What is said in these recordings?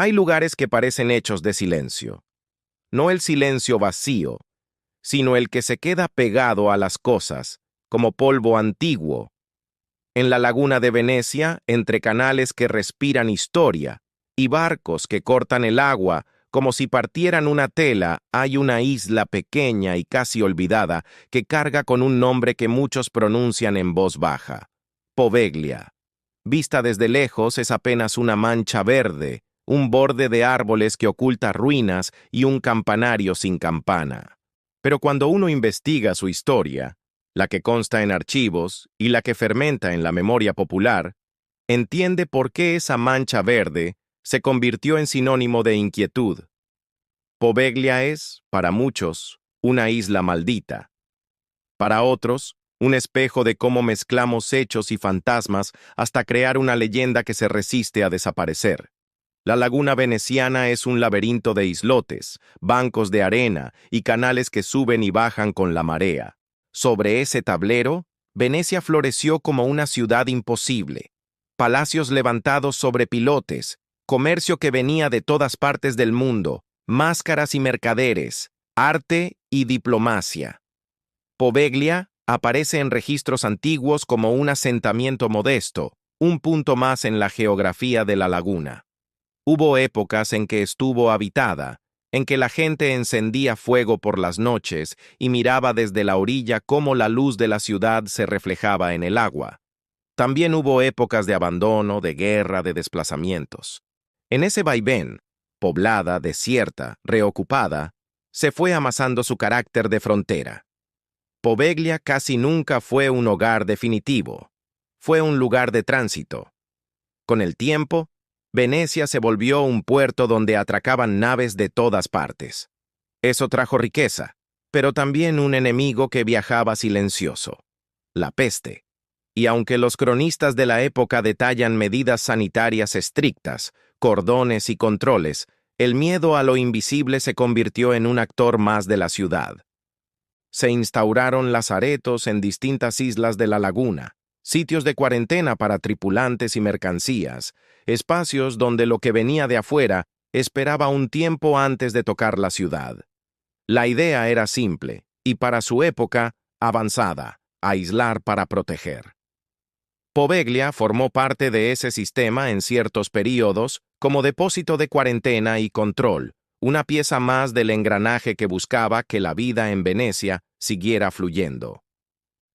Hay lugares que parecen hechos de silencio. No el silencio vacío, sino el que se queda pegado a las cosas, como polvo antiguo. En la laguna de Venecia, entre canales que respiran historia y barcos que cortan el agua, como si partieran una tela, hay una isla pequeña y casi olvidada que carga con un nombre que muchos pronuncian en voz baja: Poveglia. Vista desde lejos es apenas una mancha verde, un borde de árboles que oculta ruinas y un campanario sin campana. Pero cuando uno investiga su historia, la que consta en archivos y la que fermenta en la memoria popular, entiende por qué esa mancha verde se convirtió en sinónimo de inquietud. Poveglia es, para muchos, una isla maldita. Para otros, un espejo de cómo mezclamos hechos y fantasmas hasta crear una leyenda que se resiste a desaparecer. La laguna veneciana es un laberinto de islotes, bancos de arena y canales que suben y bajan con la marea. Sobre ese tablero, Venecia floreció como una ciudad imposible. Palacios levantados sobre pilotes, comercio que venía de todas partes del mundo, máscaras y mercaderes, arte y diplomacia. Poveglia aparece en registros antiguos como un asentamiento modesto, un punto más en la geografía de la laguna. Hubo épocas en que estuvo habitada, en que la gente encendía fuego por las noches y miraba desde la orilla cómo la luz de la ciudad se reflejaba en el agua. También hubo épocas de abandono, de guerra, de desplazamientos. En ese vaivén, poblada, desierta, reocupada, se fue amasando su carácter de frontera. Poveglia casi nunca fue un hogar definitivo. Fue un lugar de tránsito. Con el tiempo, Venecia se volvió un puerto donde atracaban naves de todas partes. Eso trajo riqueza, pero también un enemigo que viajaba silencioso: la peste. Y aunque los cronistas de la época detallan medidas sanitarias estrictas, cordones y controles, el miedo a lo invisible se convirtió en un actor más de la ciudad. Se instauraron lazaretos en distintas islas de la laguna, sitios de cuarentena para tripulantes y mercancías, espacios donde lo que venía de afuera esperaba un tiempo antes de tocar la ciudad. La idea era simple, y para su época, avanzada: aislar para proteger. Poveglia formó parte de ese sistema en ciertos períodos como depósito de cuarentena y control, una pieza más del engranaje que buscaba que la vida en Venecia siguiera fluyendo.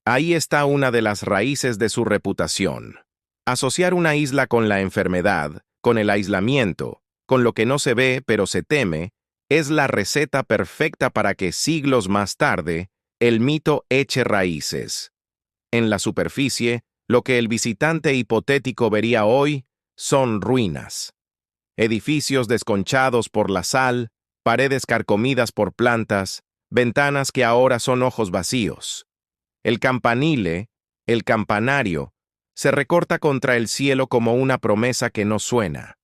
Ahí está una de las raíces de su reputación. Asociar una isla con la enfermedad, con el aislamiento, con lo que no se ve pero se teme, es la receta perfecta para que siglos más tarde el mito eche raíces. En la superficie, lo que el visitante hipotético vería hoy son ruinas. Edificios desconchados por la sal, paredes carcomidas por plantas, ventanas que ahora son ojos vacíos. El campanile, el campanario, se recorta contra el cielo como una promesa que no suena.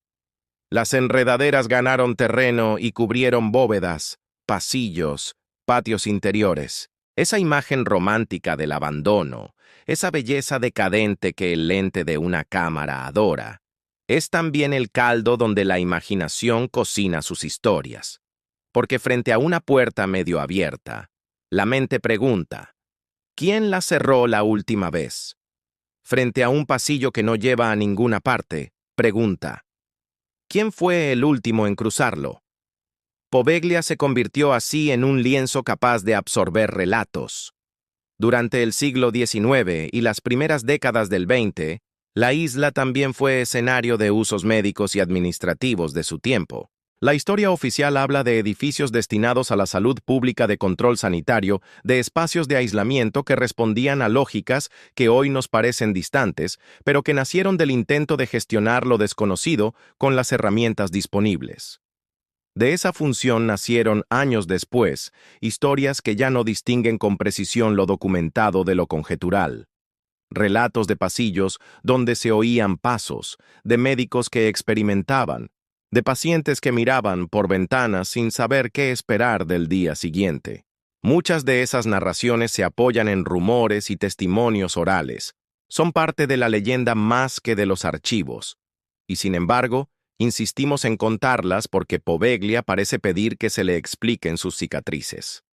Las enredaderas ganaron terreno y cubrieron bóvedas, pasillos, patios interiores. Esa imagen romántica del abandono, esa belleza decadente que el lente de una cámara adora, es también el caldo donde la imaginación cocina sus historias. Porque frente a una puerta medio abierta, la mente pregunta: ¿quién la cerró la última vez? Frente a un pasillo que no lleva a ninguna parte, pregunta: ¿quién fue el último en cruzarlo? Poveglia se convirtió así en un lienzo capaz de absorber relatos. Durante el siglo XIX y las primeras décadas del XX, la isla también fue escenario de usos médicos y administrativos de su tiempo. La historia oficial habla de edificios destinados a la salud pública de control sanitario, de espacios de aislamiento que respondían a lógicas que hoy nos parecen distantes, pero que nacieron del intento de gestionar lo desconocido con las herramientas disponibles. De esa función nacieron, años después, historias que ya no distinguen con precisión lo documentado de lo conjetural. Relatos de pasillos donde se oían pasos, de médicos que experimentaban, de pacientes que miraban por ventanas sin saber qué esperar del día siguiente. Muchas de esas narraciones se apoyan en rumores y testimonios orales. Son parte de la leyenda más que de los archivos. Y sin embargo, Insistimos en contarlas porque Poveglia parece pedir que se le expliquen sus cicatrices.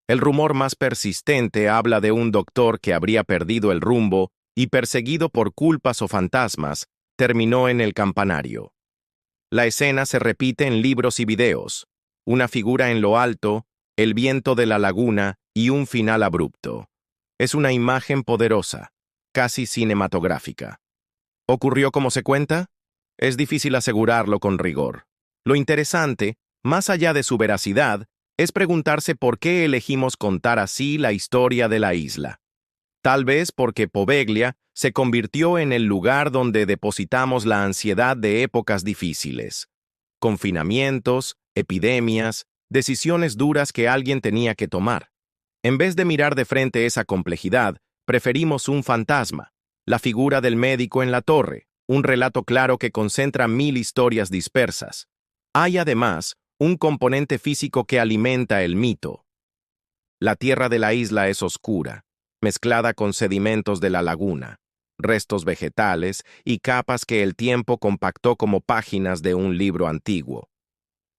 El rumor más persistente habla de un doctor que habría perdido el rumbo y, perseguido por culpas o fantasmas, terminó en el campanario. La escena se repite en libros y videos: una figura en lo alto, el viento de la laguna y un final abrupto. Es una imagen poderosa, casi cinematográfica. ¿Ocurrió como se cuenta? Es difícil asegurarlo con rigor. Lo interesante, más allá de su veracidad, es preguntarse por qué elegimos contar así la historia de la isla. Tal vez porque Poveglia se convirtió en el lugar donde depositamos la ansiedad de épocas difíciles. Confinamientos, epidemias, decisiones duras que alguien tenía que tomar. En vez de mirar de frente esa complejidad, preferimos un fantasma, la figura del médico en la torre, un relato claro que concentra 1000 historias dispersas. Hay además un componente físico que alimenta el mito. La tierra de la isla es oscura, mezclada con sedimentos de la laguna, restos vegetales y capas que el tiempo compactó como páginas de un libro antiguo.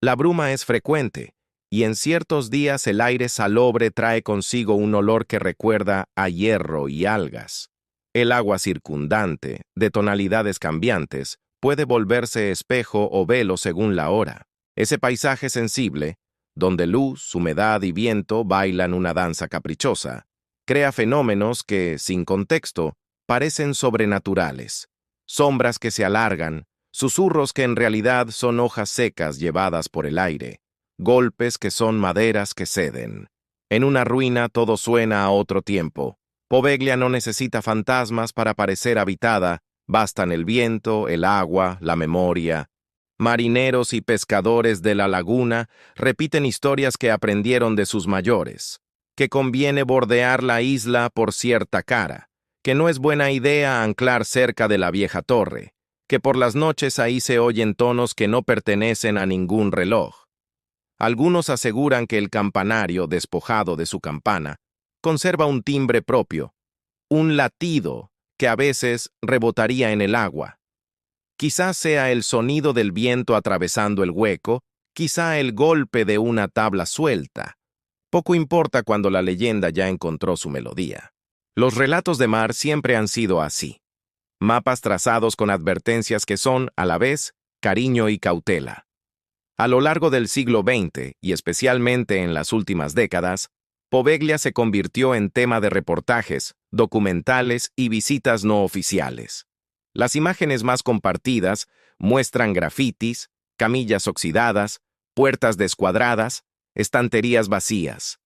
La bruma es frecuente, y en ciertos días el aire salobre trae consigo un olor que recuerda a hierro y algas. El agua circundante, de tonalidades cambiantes, puede volverse espejo o velo según la hora. Ese paisaje sensible, donde luz, humedad y viento bailan una danza caprichosa, crea fenómenos que, sin contexto, parecen sobrenaturales. Sombras que se alargan, susurros que en realidad son hojas secas llevadas por el aire, golpes que son maderas que ceden. En una ruina todo suena a otro tiempo. Poveglia no necesita fantasmas para parecer habitada, bastan el viento, el agua, la memoria. Marineros y pescadores de la laguna repiten historias que aprendieron de sus mayores, que conviene bordear la isla por cierta cara, que no es buena idea anclar cerca de la vieja torre, que por las noches ahí se oyen tonos que no pertenecen a ningún reloj. Algunos aseguran que el campanario, despojado de su campana, conserva un timbre propio, un latido que a veces rebotaría en el agua. Quizá sea el sonido del viento atravesando el hueco, quizá el golpe de una tabla suelta. Poco importa cuando la leyenda ya encontró su melodía. Los relatos de mar siempre han sido así. Mapas trazados con advertencias que son, a la vez, cariño y cautela. A lo largo del siglo XX, y especialmente en las últimas décadas, Poveglia se convirtió en tema de reportajes, documentales y visitas no oficiales. Las imágenes más compartidas muestran grafitis, camillas oxidadas, puertas descuadradas, estanterías vacías.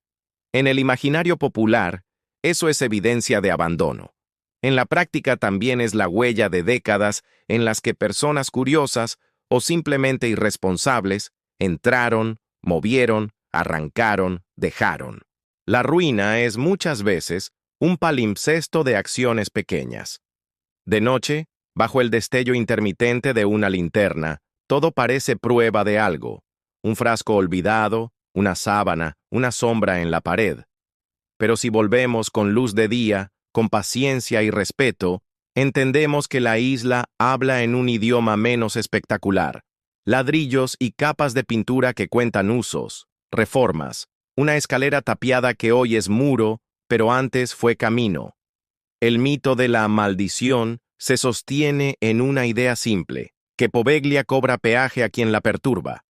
En el imaginario popular, eso es evidencia de abandono. En la práctica también es la huella de décadas en las que personas curiosas o simplemente irresponsables entraron, movieron, arrancaron, dejaron. La ruina es muchas veces un palimpsesto de acciones pequeñas. De noche, bajo el destello intermitente de una linterna, todo parece prueba de algo: un frasco olvidado, una sábana, una sombra en la pared. Pero si volvemos con luz de día, con paciencia y respeto, entendemos que la isla habla en un idioma menos espectacular. Ladrillos y capas de pintura que cuentan usos, reformas, una escalera tapiada que hoy es muro, pero antes fue camino. El mito de la maldición se sostiene en una idea simple: que Poveglia cobra peaje a quien la perturba.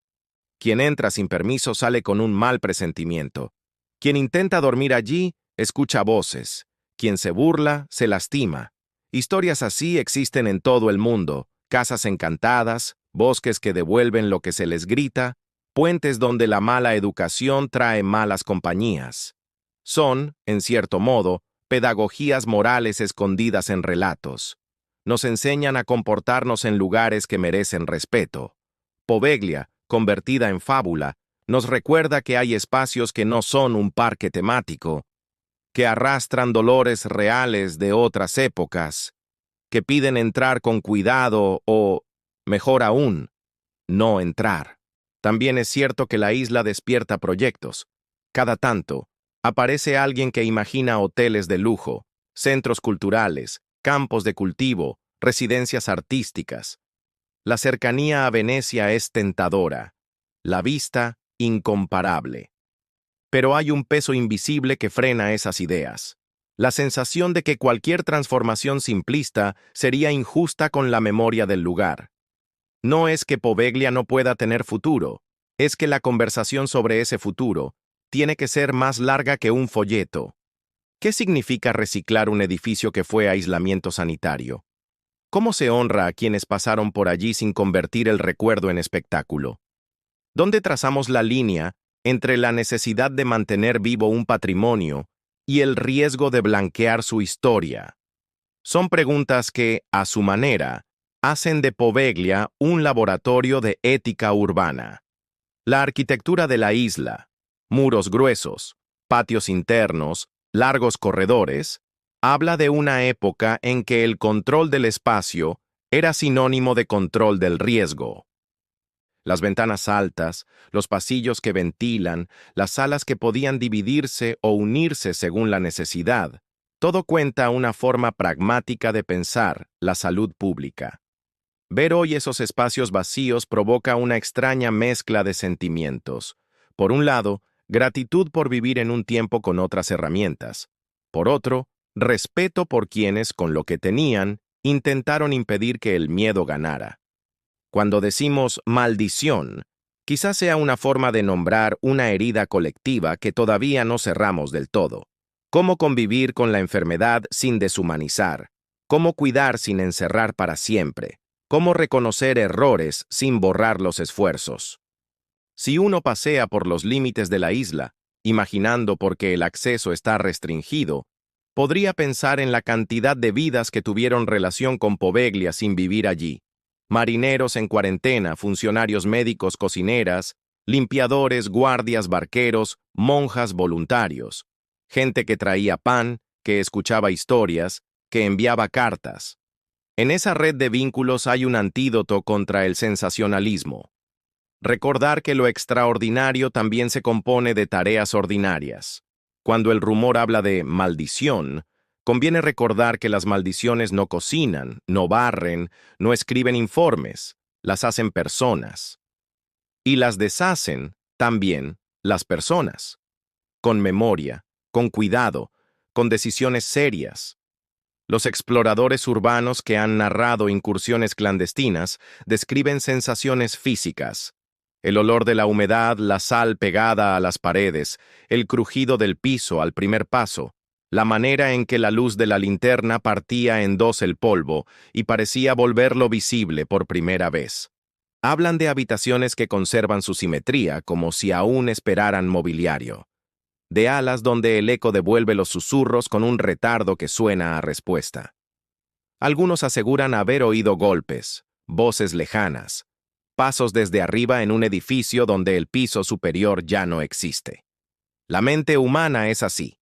Quien entra sin permiso sale con un mal presentimiento. Quien intenta dormir allí, escucha voces. Quien se burla, se lastima. Historias así existen en todo el mundo: casas encantadas, bosques que devuelven lo que se les grita, puentes donde la mala educación trae malas compañías. Son, en cierto modo, pedagogías morales escondidas en relatos. Nos enseñan a comportarnos en lugares que merecen respeto. Poveglia, convertida en fábula, nos recuerda que hay espacios que no son un parque temático, que arrastran dolores reales de otras épocas, que piden entrar con cuidado o, mejor aún, no entrar. También es cierto que la isla despierta proyectos. Cada tanto, aparece alguien que imagina hoteles de lujo, centros culturales, campos de cultivo, residencias artísticas. La cercanía a Venecia es tentadora, la vista incomparable. Pero hay un peso invisible que frena esas ideas. La sensación de que cualquier transformación simplista sería injusta con la memoria del lugar. No es que Poveglia no pueda tener futuro, es que la conversación sobre ese futuro tiene que ser más larga que un folleto. ¿Qué significa reciclar un edificio que fue aislamiento sanitario? ¿Cómo se honra a quienes pasaron por allí sin convertir el recuerdo en espectáculo? ¿Dónde trazamos la línea entre la necesidad de mantener vivo un patrimonio y el riesgo de blanquear su historia? Son preguntas que, a su manera, hacen de Poveglia un laboratorio de ética urbana. La arquitectura de la isla, muros gruesos, patios internos, largos corredores, habla de una época en que el control del espacio era sinónimo de control del riesgo. Las ventanas altas, los pasillos que ventilan, las salas que podían dividirse o unirse según la necesidad, todo cuenta una forma pragmática de pensar la salud pública. Ver hoy esos espacios vacíos provoca una extraña mezcla de sentimientos. Por un lado, gratitud por vivir en un tiempo con otras herramientas. Por otro, respeto por quienes, con lo que tenían, intentaron impedir que el miedo ganara. Cuando decimos maldición, quizás sea una forma de nombrar una herida colectiva que todavía no cerramos del todo. Cómo convivir con la enfermedad sin deshumanizar. Cómo cuidar sin encerrar para siempre. Cómo reconocer errores sin borrar los esfuerzos. Si uno pasea por los límites de la isla, imaginando por qué el acceso está restringido, podría pensar en la cantidad de vidas que tuvieron relación con Poveglia sin vivir allí. Marineros en cuarentena, funcionarios médicos, cocineras, limpiadores, guardias, barqueros, monjas, voluntarios. Gente que traía pan, que escuchaba historias, que enviaba cartas. En esa red de vínculos hay un antídoto contra el sensacionalismo. Recordar que lo extraordinario también se compone de tareas ordinarias. Cuando el rumor habla de maldición, conviene recordar que las maldiciones no cocinan, no barren, no escriben informes, las hacen personas. Y las deshacen, también, las personas. Con memoria, con cuidado, con decisiones serias. Los exploradores urbanos que han narrado incursiones clandestinas describen sensaciones físicas. El olor de la humedad, la sal pegada a las paredes, el crujido del piso al primer paso, la manera en que la luz de la linterna partía en dos el polvo y parecía volverlo visible por primera vez. Hablan de habitaciones que conservan su simetría como si aún esperaran mobiliario. De alas donde el eco devuelve los susurros con un retardo que suena a respuesta. Algunos aseguran haber oído golpes, voces lejanas, pasos desde arriba en un edificio donde el piso superior ya no existe. La mente humana es así.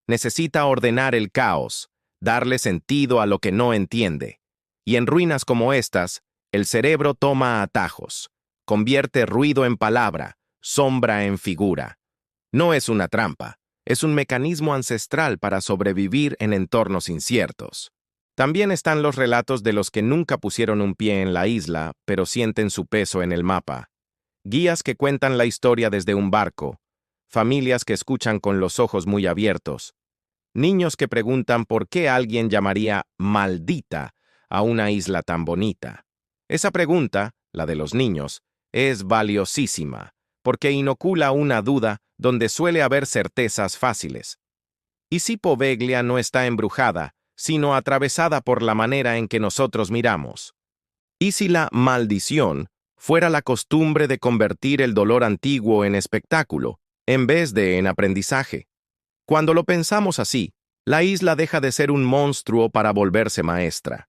Necesita ordenar el caos, darle sentido a lo que no entiende. Y en ruinas como estas, el cerebro toma atajos, convierte ruido en palabra, sombra en figura. No es una trampa, es un mecanismo ancestral para sobrevivir en entornos inciertos. También están los relatos de los que nunca pusieron un pie en la isla, pero sienten su peso en el mapa. Guías que cuentan la historia desde un barco, familias que escuchan con los ojos muy abiertos, niños que preguntan por qué alguien llamaría maldita a una isla tan bonita. Esa pregunta, la de los niños, es valiosísima, porque inocula una duda donde suele haber certezas fáciles. ¿Y si Poveglia no está embrujada, sino atravesada por la manera en que nosotros miramos? ¿Y si la maldición fuera la costumbre de convertir el dolor antiguo en espectáculo, en vez de en aprendizaje? Cuando lo pensamos así, la isla deja de ser un monstruo para volverse maestra.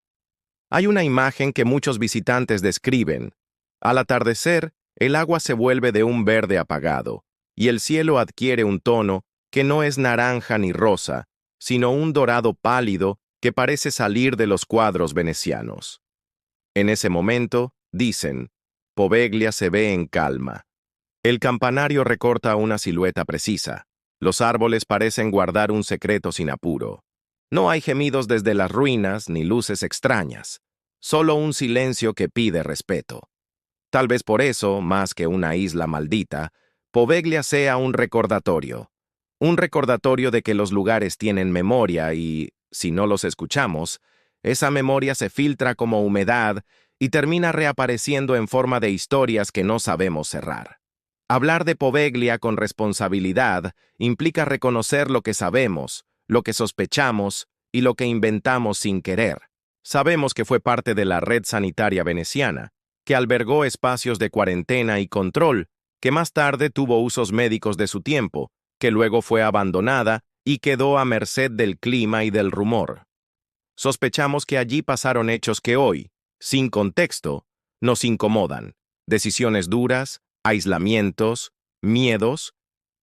Hay una imagen que muchos visitantes describen. Al atardecer, el agua se vuelve de un verde apagado, y el cielo adquiere un tono que no es naranja ni rosa, sino un dorado pálido que parece salir de los cuadros venecianos. En ese momento, dicen, Poveglia se ve en calma. El campanario recorta una silueta precisa. Los árboles parecen guardar un secreto sin apuro. No hay gemidos desde las ruinas ni luces extrañas. solo un silencio que pide respeto. Tal vez por eso, más que una isla maldita, Poveglia sea un recordatorio de que los lugares tienen memoria y, si no los escuchamos, esa memoria se filtra como humedad y termina reapareciendo en forma de historias que no sabemos cerrar. Hablar de Poveglia con responsabilidad implica reconocer lo que sabemos, lo que sospechamos y lo que inventamos sin querer. Sabemos que fue parte de la red sanitaria veneciana, que albergó espacios de cuarentena y control, que más tarde tuvo usos médicos de su tiempo, que luego fue abandonada y quedó a merced del clima y del rumor. Sospechamos que allí pasaron hechos que hoy, sin contexto, nos incomodan. Decisiones duras, aislamientos, miedos,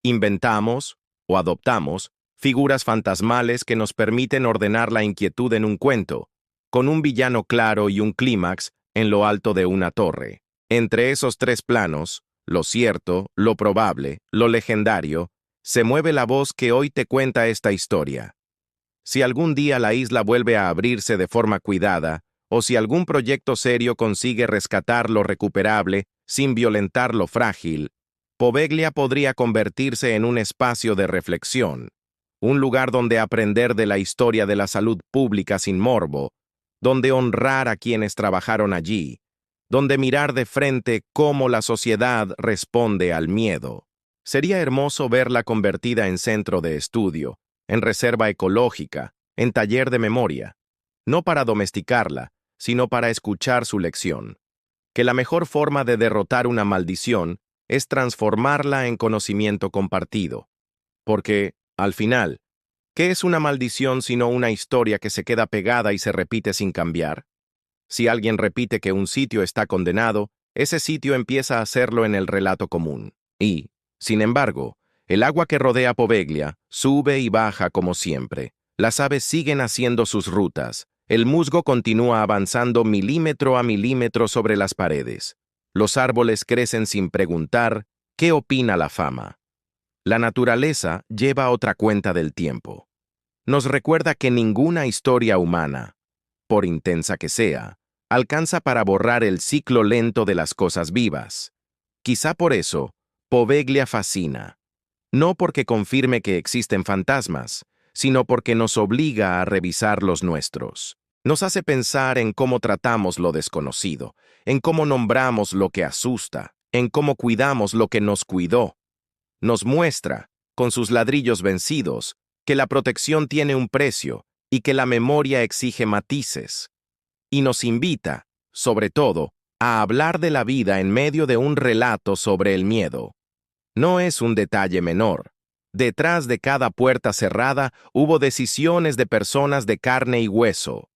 inventamos o adoptamos figuras fantasmales que nos permiten ordenar la inquietud en un cuento, con un villano claro y un clímax en lo alto de una torre. Entre esos tres planos, lo cierto, lo probable, lo legendario, se mueve la voz que hoy te cuenta esta historia. Si algún día la isla vuelve a abrirse de forma cuidada, o si algún proyecto serio consigue rescatar lo recuperable sin violentar lo frágil, Poveglia podría convertirse en un espacio de reflexión, un lugar donde aprender de la historia de la salud pública sin morbo, donde honrar a quienes trabajaron allí, donde mirar de frente cómo la sociedad responde al miedo. Sería hermoso verla convertida en centro de estudio, en reserva ecológica, en taller de memoria, no para domesticarla, sino para escuchar su lección. Que la mejor forma de derrotar una maldición es transformarla en conocimiento compartido. Porque, al final, ¿qué es una maldición sino una historia que se queda pegada y se repite sin cambiar? Si alguien repite que un sitio está condenado, ese sitio empieza a hacerlo en el relato común. Y, sin embargo, el agua que rodea Poveglia sube y baja como siempre. Las aves siguen haciendo sus rutas. El musgo continúa avanzando milímetro a milímetro sobre las paredes. Los árboles crecen sin preguntar qué opina la fama. La naturaleza lleva otra cuenta del tiempo. Nos recuerda que ninguna historia humana, por intensa que sea, alcanza para borrar el ciclo lento de las cosas vivas. Quizá por eso, Poveglia fascina. No porque confirme que existen fantasmas, sino porque nos obliga a revisar los nuestros. Nos hace pensar en cómo tratamos lo desconocido, en cómo nombramos lo que asusta, en cómo cuidamos lo que nos cuidó. Nos muestra, con sus ladrillos vencidos, que la protección tiene un precio y que la memoria exige matices. Y nos invita, sobre todo, a hablar de la vida en medio de un relato sobre el miedo. No es un detalle menor. Detrás de cada puerta cerrada hubo decisiones de personas de carne y hueso.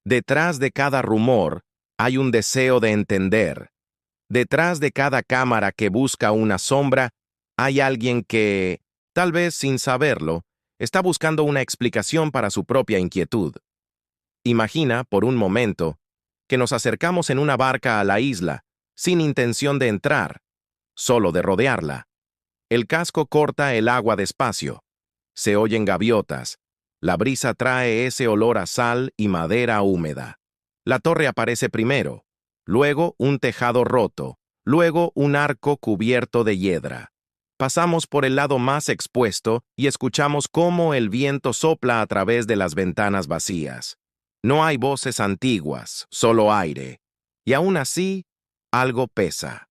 Detrás de cada rumor hay un deseo de entender. Detrás de cada cámara que busca una sombra hay alguien que, tal vez sin saberlo, está buscando una explicación para su propia inquietud. Imagina, por un momento, que nos acercamos en una barca a la isla, sin intención de entrar, solo de rodearla. El casco corta el agua despacio. Se oyen gaviotas. La brisa trae ese olor a sal y madera húmeda. La torre aparece primero, luego un tejado roto, luego un arco cubierto de hiedra. Pasamos por el lado más expuesto y escuchamos cómo el viento sopla a través de las ventanas vacías. No hay voces antiguas, solo aire. Y aún así, algo pesa.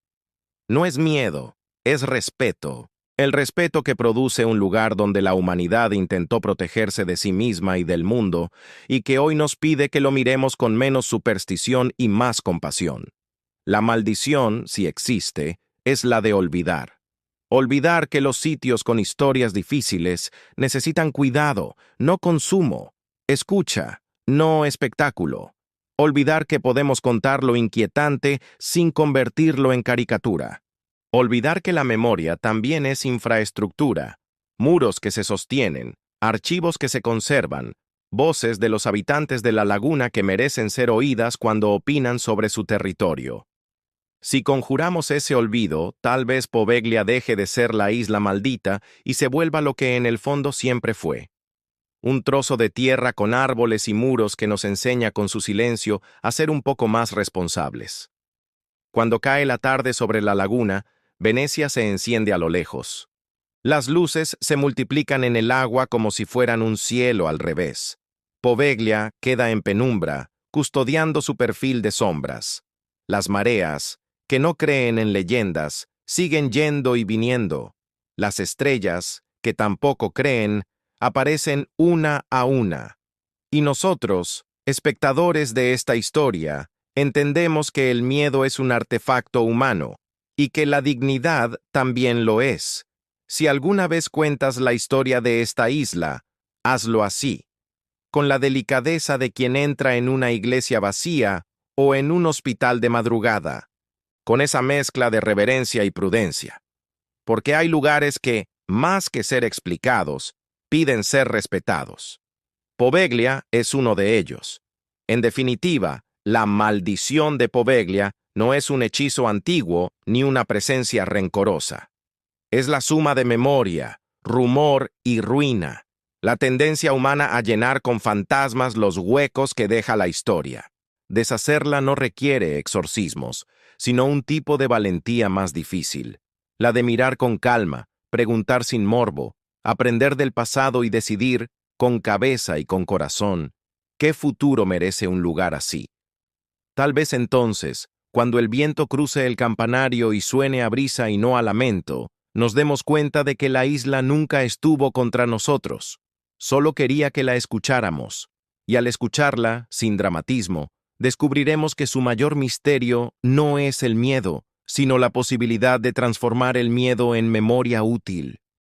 No es miedo, es respeto. El respeto que produce un lugar donde la humanidad intentó protegerse de sí misma y del mundo, y que hoy nos pide que lo miremos con menos superstición y más compasión. La maldición, si existe, es la de olvidar. Olvidar que los sitios con historias difíciles necesitan cuidado, no consumo, escucha, no espectáculo. Olvidar que podemos contar lo inquietante sin convertirlo en caricatura. Olvidar que la memoria también es infraestructura, muros que se sostienen, archivos que se conservan, voces de los habitantes de la laguna que merecen ser oídas cuando opinan sobre su territorio. Si conjuramos ese olvido, tal vez Poveglia deje de ser la isla maldita y se vuelva lo que en el fondo siempre fue. un trozo de tierra con árboles y muros que nos enseña con su silencio a ser un poco más responsables. Cuando cae la tarde sobre la laguna, Venecia se enciende a lo lejos. Las luces se multiplican en el agua como si fueran un cielo al revés. Poveglia queda en penumbra, custodiando su perfil de sombras. Las mareas, que no creen en leyendas, siguen yendo y viniendo. Las estrellas, que tampoco creen, aparecen una a una. Y nosotros, espectadores de esta historia, entendemos que el miedo es un artefacto humano, y que la dignidad también lo es. Si alguna vez cuentas la historia de esta isla, hazlo así, con la delicadeza de quien entra en una iglesia vacía o en un hospital de madrugada, con esa mezcla de reverencia y prudencia. Porque hay lugares que, más que ser explicados, piden ser respetados. Poveglia es uno de ellos. En definitiva, la maldición de Poveglia no es un hechizo antiguo ni una presencia rencorosa. Es la suma de memoria, rumor y ruina, la tendencia humana a llenar con fantasmas los huecos que deja la historia. Deshacerla no requiere exorcismos, sino un tipo de valentía más difícil, la de mirar con calma, preguntar sin morbo, aprender del pasado y decidir, con cabeza y con corazón, qué futuro merece un lugar así. Tal vez entonces, cuando el viento cruce el campanario y suene a brisa y no a lamento, nos demos cuenta de que la isla nunca estuvo contra nosotros, solo quería que la escucháramos, y al escucharla, sin dramatismo, descubriremos que su mayor misterio no es el miedo, sino la posibilidad de transformar el miedo en memoria útil.